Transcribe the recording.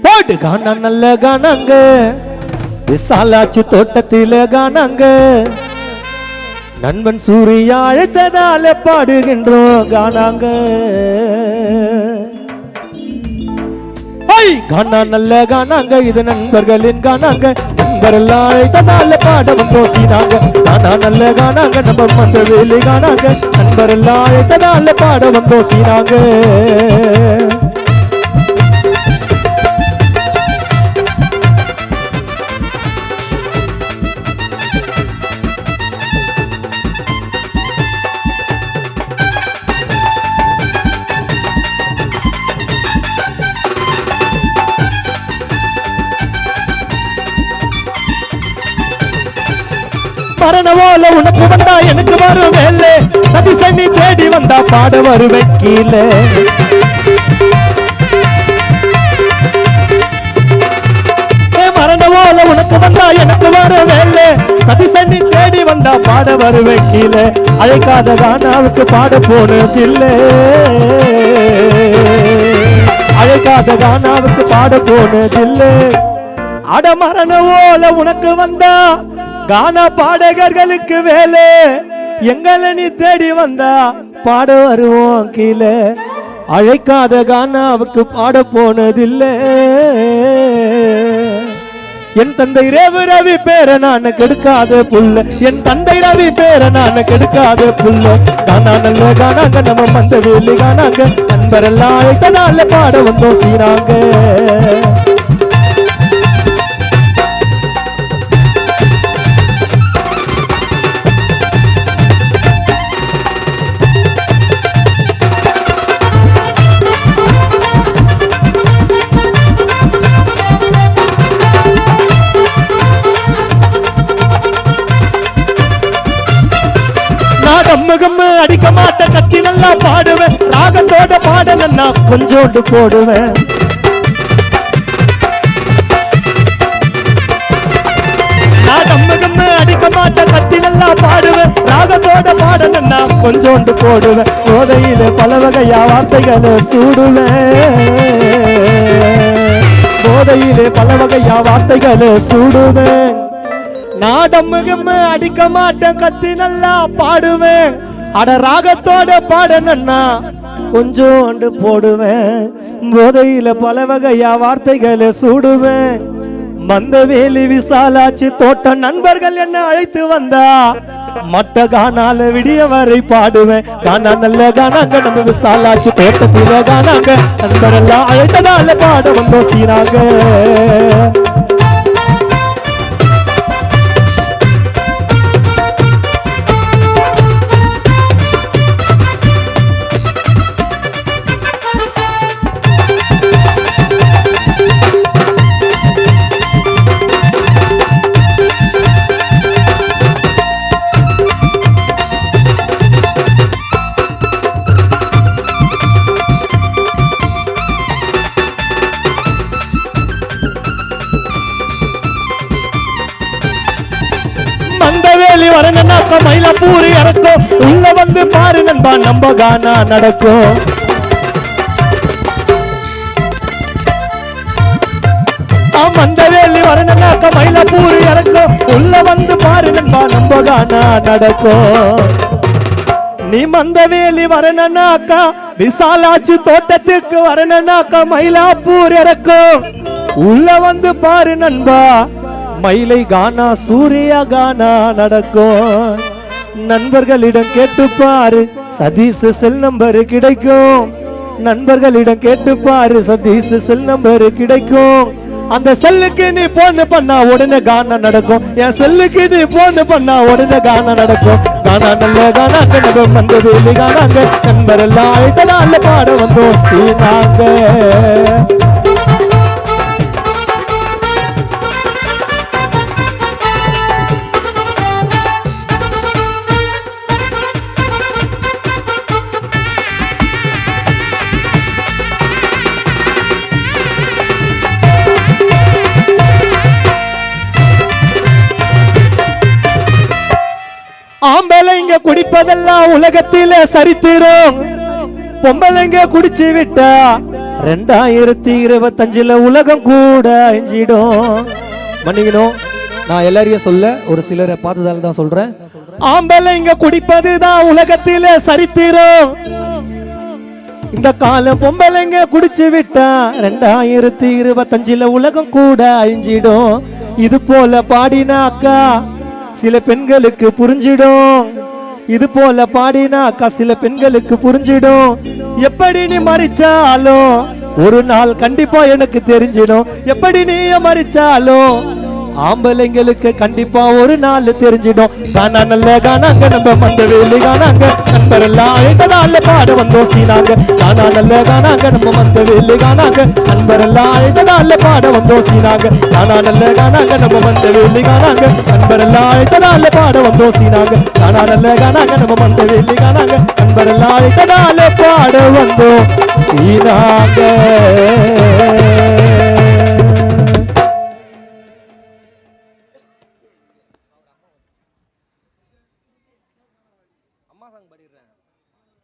பாடு காணா நல்ல காணாங்க விசாலாட்சி தோட்டத்தில காணாங்க நண்பன் சூரியா அழைத்ததால பாடுகின்றோம் காணாங்க காணா நல்ல காணாங்க இது நண்பர்களின் காணாங்க நண்பரெல்லாம் அழைத்ததால பாட வந்தோசினாங்க காணா நல்ல காணாங்க நம்ம மந்த வேலி காணாங்க நண்பரெல்லாம் அழைத்ததால பாட வந்தோசினாங்க மரணவோல உனக்கு வந்தா எனக்கு வரும் வேலை சதி சனி தேடி வந்தா பாட வருவேன் கீழே மரணவோல உனக்கு வந்தா எனக்கு வரும் வேலை சதி சனி தேடி வந்தா பாட வருவேன் கீழே அழைக்காத கானாவுக்கு பாட போனதில்லை அழைக்காத கானாவுக்கு பாட போனதில்லை அட மரணவோல உனக்கு வந்தா கானா பாடகர்களுக்கு வேலை எங்களை நீ தேடி வந்தா பாட வருவோம் கீழே அழைக்காத கானாவுக்கு பாட போனதில்லை என் தந்தை ரேவு ரவி பேர நான் கெடுக்காத புல்ல என் தந்தை ரவி பேர நான் கெடுக்காத புல்ல கானா நல்ல கானாங்க நம்ம மந்த வேலி கானாங்க நண்பரெல்லாம் அழைத்ததால பாட வந்தோம் சீராங்க அடிக்க மாட்ட கத்தி நல்லா பாடுவேன் ராகத்தோட பாடலன்னா கொஞ்சோண்டு போடுவேன் அடிக்க மாட்ட கத்தி நல்லா பாடுவேன் ராகத்தோட பாடலன்னா கொஞ்சோண்டு போடுவேன் போதையில பல வகையா வார்த்தைகளை சூடுவேன் போதையிலே பல வகையா வார்த்தைகளை சூடுவேன் நாடம்முகம்ம அடிக்க மாட்டேன் கத்தி நல்லா பாடுவேன் அட ராகத்தோட பாடணும்னா கொஞ்சோண்டு போடுவேன் போதையில பல வகையா வார்த்தைகளை சூடுவேன் மந்த வேலி விசாலாட்சி தோட்டம் நண்பர்கள் என்ன அழைத்து வந்தா மட்ட கானால விடிய வரை பாடுவேன் கானா நல்ல கானாங்க நம்ம விசாலாட்சி தோட்டத்தில கானாங்க நண்பரெல்லாம் அழைத்ததால பாட வந்தோம் சீராங்க வரனாக்க மயிலாப்பூர் இறக்கும் உள்ள வந்து பாரு நண்பா நம்ம கானா நடக்கும் மந்தவேலி வரனாக்க மயிலாப்பூர் இறக்கும் உள்ள வந்து பாரு நண்பா நம்ம கானா நடக்கும் நீ மந்தவேலி வரனாக்கா விசாலாட்சி தோட்டத்துக்கு வரனாக்க மயிலாப்பூர் இறக்கும் உள்ள வந்து பாரு நண்பா மயிலை கானா சூரிய கானா நடக்கும் நண்பர்களிடம் கேட்டு பாரு சதீஷ் செல் நம்பர் கிடைக்கும் நண்பர்களிடம் கேட்டு பாரு சதீஷ் செல் நம்பர் கிடைக்கும் அந்த செல்லுக்கு நீ போன் பண்ணா உடனே கானா நடக்கும் என் செல்லுக்கு நீ போன் பண்ணா உடனே கானா நடக்கும் கானா நல்ல கானாங்க நம்ம மந்த வேலி கானாங்க நண்பரெல்லாம் அழைத்ததால பாட வந்தோம் சீனாங்க ஆம்பளைங்க குடிப்பதெல்லாம் உலகத்தில சரித்திரம் பொம்பளைங்க குடிச்சு விட்டா 2025 உலகம் கூட அழிஞ்சிடும். மன்னிக்கணும், நான் எல்லாரையும் சொல்ல ஒரு சிலரை பார்த்ததால தான் சொல்றேன். ஆம்பளைங்க குடிப்பதுதான் உலகத்தில சரித்திரம். இந்த காலம் பொம்பளைங்க குடிச்சு விட்டா 2025 உலகம் கூட அழிஞ்சிடும். இது போல பாடினாக்கா சில பெண்களுக்கு புரிஞ்சிடும். இது போல பாடினாக்கா சில பெண்களுக்கு புரிஞ்சிடும். எப்படி நீ மறிச்சாலும் ஒரு நாள் கண்டிப்பா எனக்கு தெரிஞ்சிடும். எப்படி நீ மறிச்சாலும் ஆம்பளைங்களுக்கு கண்டிப்பா ஒரு நாள் தெரிஞ்சிடும். காணா நல்ல காணாங்க நம்ம மந்தவேலி காணாங்க நண்பரெல்லாம் அழைத்ததால பாட வந்தோம் சீனாங்க. காணா நல்ல காணாங்க நம்ம மந்தவேலி காணாங்க நண்பரெல்லாம் அழைத்ததால பாட வந்தோம் சீனாங்க. காணா நல்ல காணாங்க நம்ம மந்தவேலி காணாங்க நண்பரெல்லாம் அழைத்ததால பாட வந்தோம் சீனாங்க. காணா நல்ல காணாங்க நம்ம மந்தவேலி காணாங்க நண்பரெல்லாம் அழைத்ததால பாட வந்தோம் சீனாங்க. அம்மா சாங் பாடிடுறேன்.